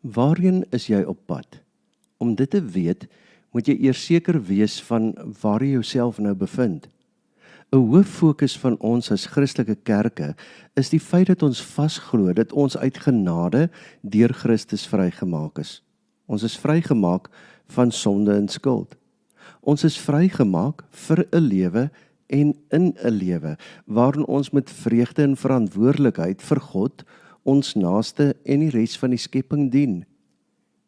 Waarheen is jy op pad? Om dit te weet, moet jy eers seker wees van waar jy jouself nou bevind. 'n Hoof fokus van ons as Christelike kerke is die feit dat ons vasglo dat ons uit genade deur Christus vrygemaak is. Ons is vrygemaak van sonde en skuld. Ons is vrygemaak vir 'n lewe en in 'n lewe waarin ons met vreugde en verantwoordelikheid vir God, ons naaste en die res van die skepping dien.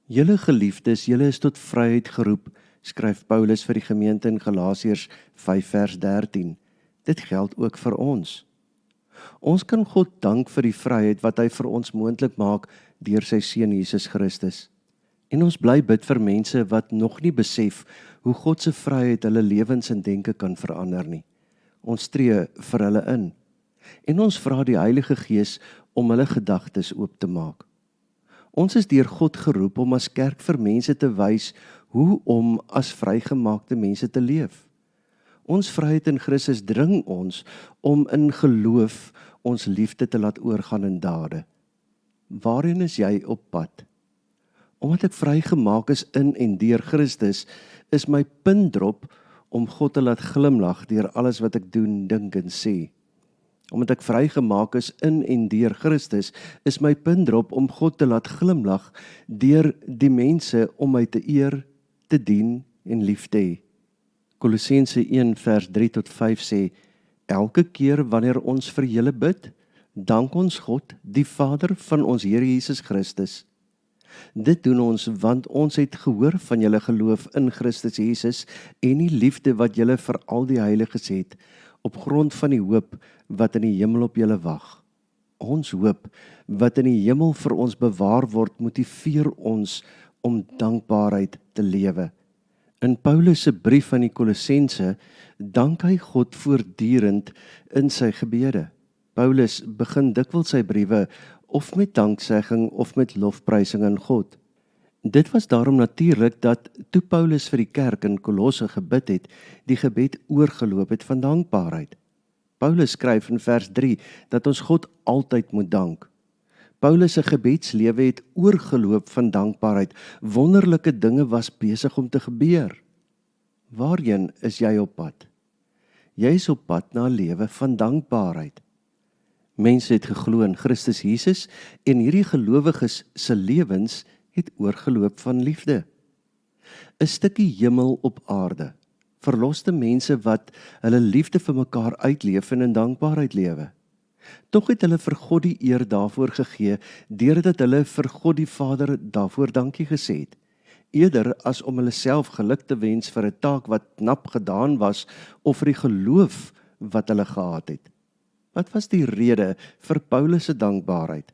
Julle geliefdes, julle is tot vryheid geroep, skryf Paulus vir die gemeente in Galasiërs 5 vers 13. Dit geld ook vir ons. Ons kan God dank vir die vryheid wat hy vir ons moontlik maak deur sy seun Jesus Christus. En ons bly bid vir mense wat nog nie besef hoe God se vryheid hulle lewens en denke kan verander nie. Ons tree vir hulle in. En ons vra die Heilige Gees om hulle gedagtes oop te maak. Ons is deur God geroep om as kerk vir mense te wys hoe om as vrygemaakte mense te leef. Ons vryheid in Christus dring ons om in geloof ons liefde te laat oorgaan in dade. Waarheen is jy op pad? Omdat ek vrygemaak is in en deur Christus, is my pindrop om God te laat glimlag deur alles wat ek doen, dink en sê. Omdat ek vrygemaak is in en deur Christus, is my pindrop om God te laat glimlag deur die mense om my te eer, te dien en lief te hê. Kolossense 1 vers 3 tot 5 sê, elke keer wanneer ons vir julle bid, dank ons God, die Vader van ons Here Jesus Christus. Dit doen ons want ons het gehoor van julle geloof in Christus Jesus en die liefde wat julle vir al die heiliges het, op grond van die hoop wat in die hemel op julle wag. Ons hoop wat in die hemel vir ons bewaar word, motiveer ons om dankbaarheid te lewe. In Paulus se brief aan die Kolossense dank hy God voortdurend in sy gebede. Paulus begin dikwels sy briewe of met danksegging of met lofprysing aan God. Dit was daarom natuurlik dat toe Paulus vir die kerk in Kolosse gebid het, die gebed oorgeloop het van dankbaarheid. Paulus skryf in vers 3 dat ons God altyd moet dank. Paulus se gebedslewe het oorgeloop van dankbaarheid. Wonderlike dinge was besig om te gebeur. Waarheen is jy op pad? Jy is op pad na 'n lewe van dankbaarheid. Mense het geglo in Christus Jesus en hierdie gelowiges se lewens het oorgeloop van liefde. 'n Stukkie hemel op aarde. Verloste mense wat hulle liefde vir mekaar uitleef en in dankbaarheid lewe. Tog het hulle vir God die eer daarvoor gegee, deurdat hulle vir God die Vader daarvoor dankie gesê het, eerder as om hulle self geluk te wens vir 'n taak wat knap gedaan was, of vir die geloof wat hulle gehad het. Wat was die rede vir Paulus se dankbaarheid?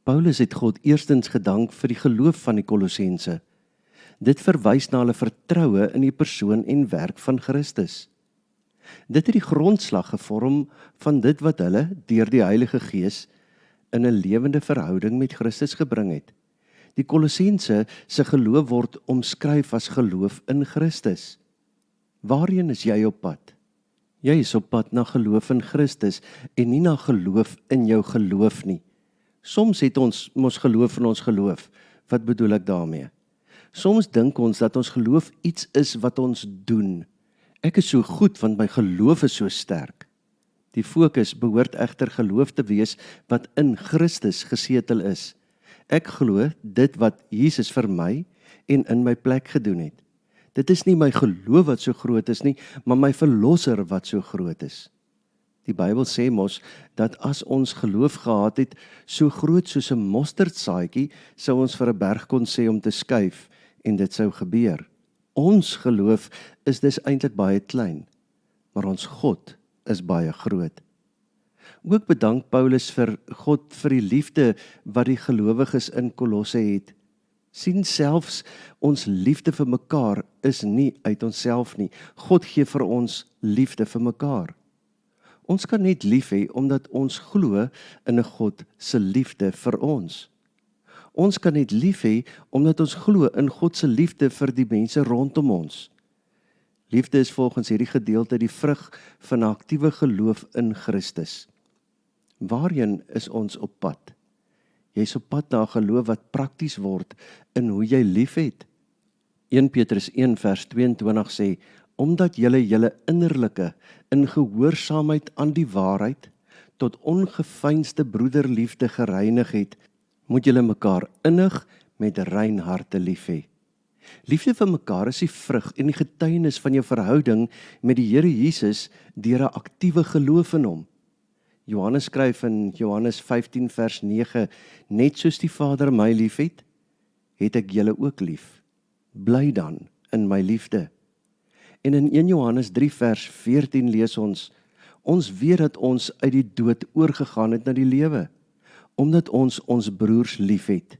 Paulus het God eerstens gedank vir die geloof van die Kolossense. Dit verwys na hulle vertroue in die persoon en werk van Christus. Dit het die grondslag gevorm van dit wat hulle, deur die Heilige Gees, in 'n lewende verhouding met Christus gebring het. Die Kolossense se geloof word omskryf as geloof in Christus. Waarheen is jy op pad? Jy is op pad na geloof in Christus en nie na geloof in jou geloof nie. Soms het ons mos geloof in ons geloof. Wat bedoel ek daarmee? Soms dink ons dat ons geloof iets is wat ons doen. Ek is so goed want my geloof is so sterk. Die fokus behoort egter geloof te wees wat in Christus gesetel is. Ek glo dit wat Jesus vir my en in my plek gedoen het. Dit is nie my geloof wat so groot is nie, maar my verlosser wat so groot is. Die Bybel sê mos dat as ons geloof gehad het, so groot soos 'n mosterdsaadjie, sou ons vir 'n berg kon sê om te skuif en dit sou gebeur. Ons geloof is dus eintlik baie klein, maar ons God is baie groot. Ook bedank Paulus vir God vir die liefde wat die gelowiges in Kolosse het. Sien, selfs ons liefde vir mekaar is nie uit onsself nie. God gee vir ons liefde vir mekaar. Ons kan net lief hê omdat ons glo in 'n God se liefde vir ons. Ons kan net lief hê omdat ons glo in God se liefde vir die mense rondom ons. Liefde is volgens hierdie gedeelte die vrug van 'n aktiewe geloof in Christus. Waarheen is ons op pad? Jy's op pad na 'n geloof wat prakties word in hoe jy liefhet. 1 Petrus 1 vers 22 sê, omdat julle innerlike in gehoorsaamheid aan die waarheid tot ongeveinsde broederliefde gereinig het, moet julle mekaar innig met rein harte lief hê. Liefde vir mekaar is die vrug en die getuienis van jou verhouding met die Here Jesus deur 'n aktiewe geloof in hom. Johannes skryf in Johannes 15 vers 9, net soos die Vader my liefhet, het ek julle ook lief. Bly dan in my liefde. En in 1 Johannes 3 vers 14 lees ons weet dat ons uit die dood oorgegaan het na die lewe, omdat ons broers liefhet.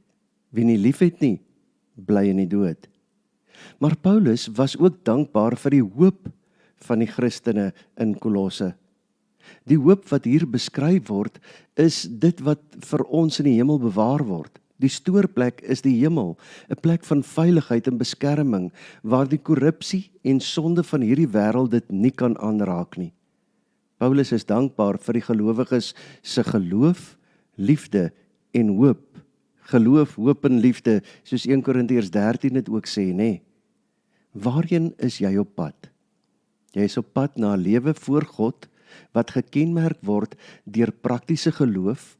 Wie nie liefhet nie, bly in die dood. Maar Paulus was ook dankbaar vir die hoop van die Christene in Kolosse. Die hoop wat hier beskryf word, is dit wat vir ons in die hemel bewaar word. Die stoorplek is die hemel, 'n plek van veiligheid en beskerming, waar die korrupsie en sonde van hierdie wêreld dit nie kan aanraak nie. Paulus is dankbaar vir die gelowiges se geloof, liefde en hoop. Geloof, hoop en liefde, soos 1 Korintiërs 13 dit ook sê, nê? Waarheen is jy op pad? Jy is op pad na 'n lewe voor God, wat gekenmerk word deur praktiese geloof,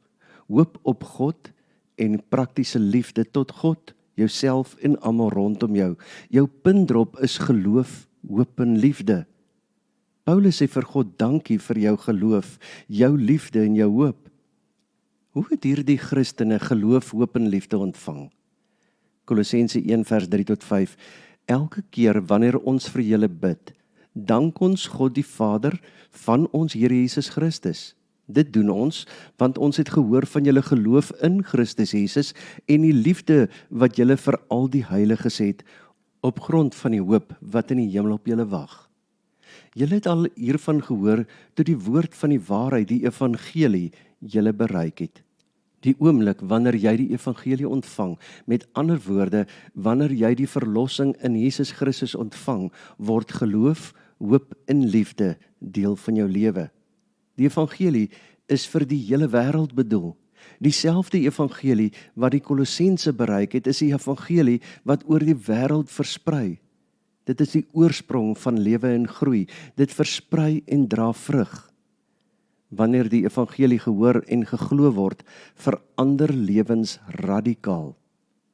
hoop op God en praktiese liefde tot God, jouself en almal rondom jou. Jou puntdrop is geloof, hoop en liefde. Paulus sê vir God dankie vir jou geloof, jou liefde en jou hoop. Hoe het hierdie Christene geloof, hoop en liefde ontvang? Kolossense 1 vers 3 tot 5. Elke keer wanneer ons vir julle bid, dank ons God die Vader van ons Here Jesus Christus. Dit doen ons, want ons het gehoor van julle geloof in Christus Jesus en die liefde wat julle vir al die heiliges het, op grond van die hoop wat in die hemel op julle wag. Julle het al hiervan gehoor toe die woord van die waarheid, die evangelie, julle bereik het. Die oomblik wanneer jy die evangelie ontvang, met ander woorde, wanneer jy die verlossing in Jesus Christus ontvang, word geloof, hoop en liefde deel van jou lewe. Die evangelie is vir die hele wêreld bedoel. Dieselfde evangelie wat die Kolossense bereik het, is die evangelie wat oor die wêreld versprei. Dit is die oorsprong van lewe en groei. Dit versprei en dra vrug. Wanneer die evangelie gehoor en geglo word, verander lewens radikaal.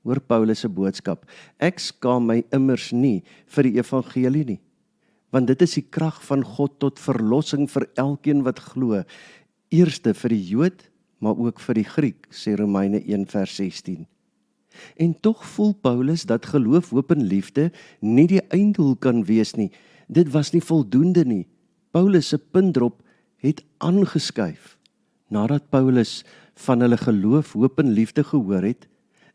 Hoor Paulus se boodskap, ek skaam my immers nie vir die evangelie nie, want dit is die krag van God tot verlossing vir elkeen wat glo, eerste vir die Jood, maar ook vir die Griek, sê Romeine 1 vers 16. En tog voel Paulus dat geloof, hoop en liefde nie die einddoel kan wees nie. Dit was nie voldoende nie. Paulus se puntdrop het aangeskuif. Nadat Paulus van hulle geloof, hoop en liefde gehoor het,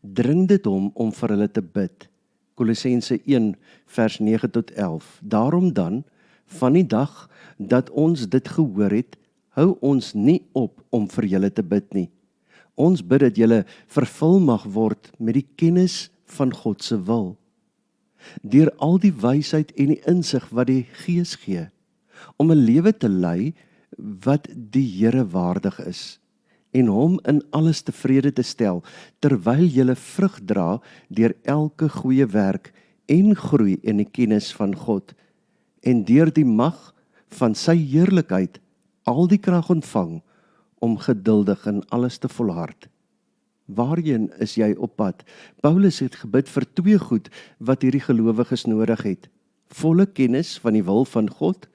dring dit hom om vir hulle te bid. Kolossense 1 vers 9 tot 11. Daarom dan, van die dag dat ons dit gehoor het, hou ons nie op om vir julle te bid nie. Ons bid dat julle vervul mag word met die kennis van God se wil, deur al die wysheid en die insig wat die Gees gee, om 'n lewe te lei wat die Here waardig is, en hom in alles tevrede te stel, terwyl julle vrug dra deur elke goeie werk en groei in die kennis van God, en deur die mag van sy heerlikheid al die krag ontvang om geduldig in alles te volhard. Waarheen is jy op pad? Paulus het gebid vir twee goed wat hierdie gelowiges nodig het: volle kennis van die wil van God,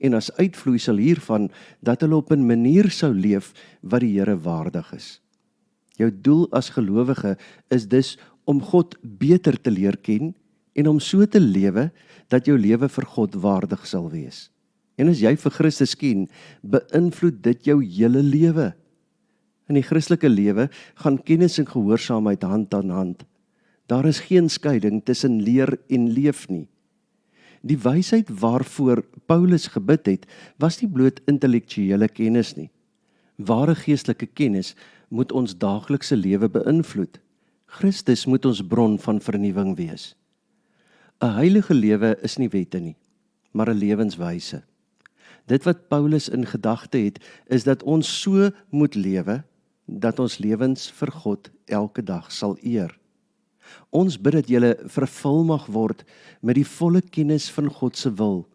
en as uitvloeisel hiervan, dat hulle op 'n manier sou leef wat die Here waardig is. Jou doel as gelowige is dus om God beter te leer ken en om so te lewe dat jou lewe vir God waardig sal wees. En as jy vir Christus ken, beïnvloed dit jou hele lewe. In die Christelike lewe gaan kennis en gehoorsaamheid hand aan hand. Daar is geen skeiding tussen leer en leef nie. Die wysheid waarvoor Paulus gebid het, was nie bloot intellektuele kennis nie. Ware geestelike kennis moet ons daaglikse lewe beïnvloed. Christus moet ons bron van vernuwing wees. 'n Heilige lewe is nie wette nie, maar 'n lewenswyse. Dit wat Paulus in gedagte het, is dat ons so moet lewe, dat ons lewens vir God elke dag sal eer. Ons bid dat julle vervul mag word met die volle kennis van God se wil,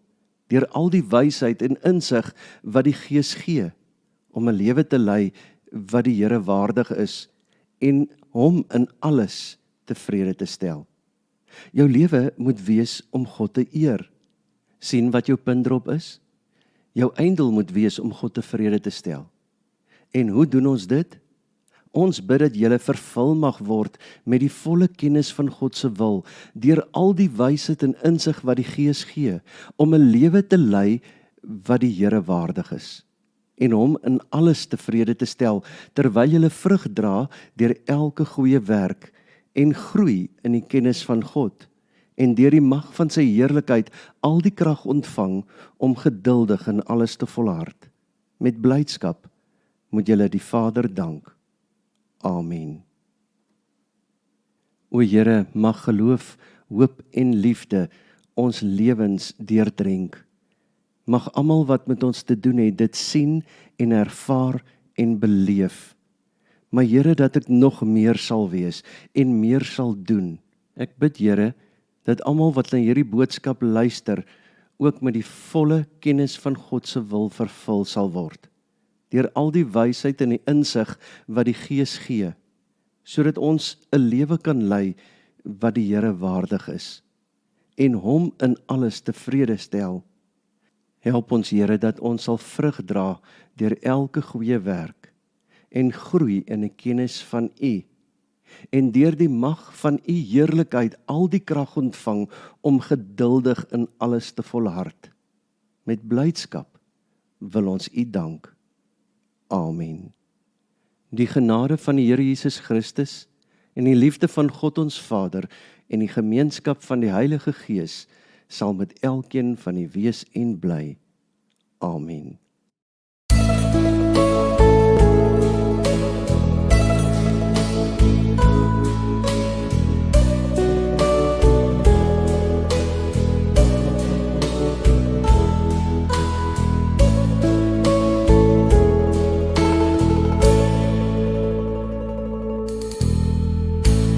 deur al die wysheid en insig wat die Gees gee, om 'n lewe te lei wat die Here waardig is en hom in alles tevrede te stel. Jou lewe moet wees om God te eer. Sien wat jou puntdrop is? Jou einddoel moet wees om God tevrede te stel. En hoe doen ons dit? Ons bid dat julle vervul mag word met die volle kennis van God se wil, deur al die wysheid en insig wat die Gees gee, om 'n lewe te lei wat die Here waardig is, en hom in alles tevrede te stel, terwyl julle vrug dra deur elke goeie werk, en groei in die kennis van God, en deur die mag van sy heerlikheid al die krag ontvang om geduldig in alles te volhard. Met blydskap moet julle die Vader dank. Amen. O Here, mag geloof, hoop en liefde ons lewens deurdrenk. Mag almal wat met ons te doen het, dit sien en ervaar en beleef. Maar Here, dat ek nog meer sal wees en meer sal doen. Ek bid Here, dat almal wat na hierdie boodskap luister, ook met die volle kennis van God se wil vervul sal word, deur al die wysheid en die insig wat die Gees gee, sodat ons 'n lewe kan lei wat die Here waardig is, en hom in alles tevrede stel. Help ons Here, dat ons sal vrug dra deur elke goeie werk, en groei in 'n kennis van U, en deur die mag van U heerlikheid al die krag ontvang om geduldig in alles te volhard. Met blydskap wil ons U dank. Amen. Die genade van die Here Jesus Christus en die liefde van God ons Vader en die gemeenskap van die Heilige Gees sal met elkeen van u wees en bly. Amen.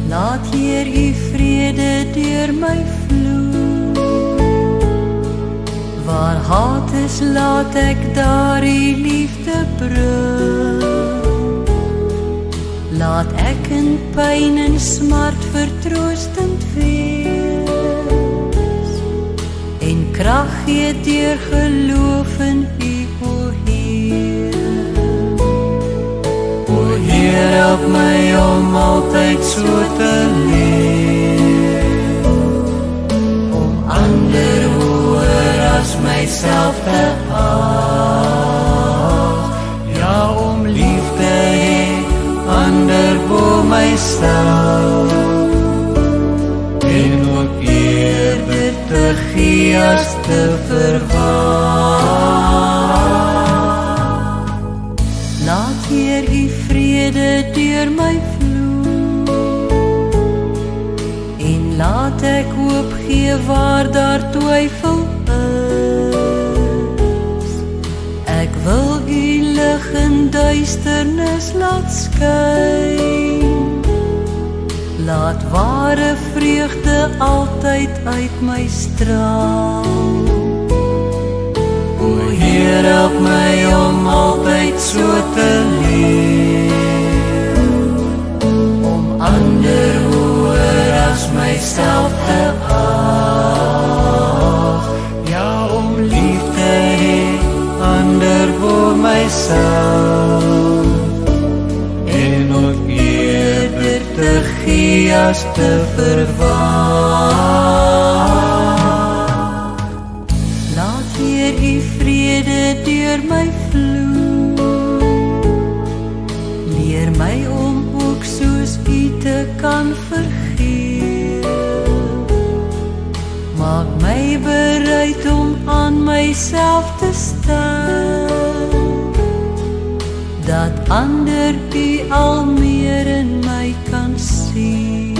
Laat Heer U vrede deur my vloei. Waar haat is, laat ek daar U liefde bring. Laat ek in pyn en smart vertroostend wees, en krag gee deur geloof in U, o Heer. Heer, help my om altyd so te leef, om ander hoër as myself te ag, ja, om lief te hê, ander bo myself, en ook eerder te gee as te verwag. Laat Heer U vrede deur my vloei, en laat ek hoop gee waar daar twyfel is. Ek wil U lig in duisternis laat skyn, laat ware vreugde altyd uit my straal. O Heer, help my om altyd so te leef, om ander hoër as myself te ag, ja, om lief te hê, ander bo myself, en ook eerder te gee as te verwag. Laat Heer U vrede deur my vloei, leer my om ook soos U te kan vergeef, maak my bereid om aan myself te staan, dat ander U al meer in my kan sien.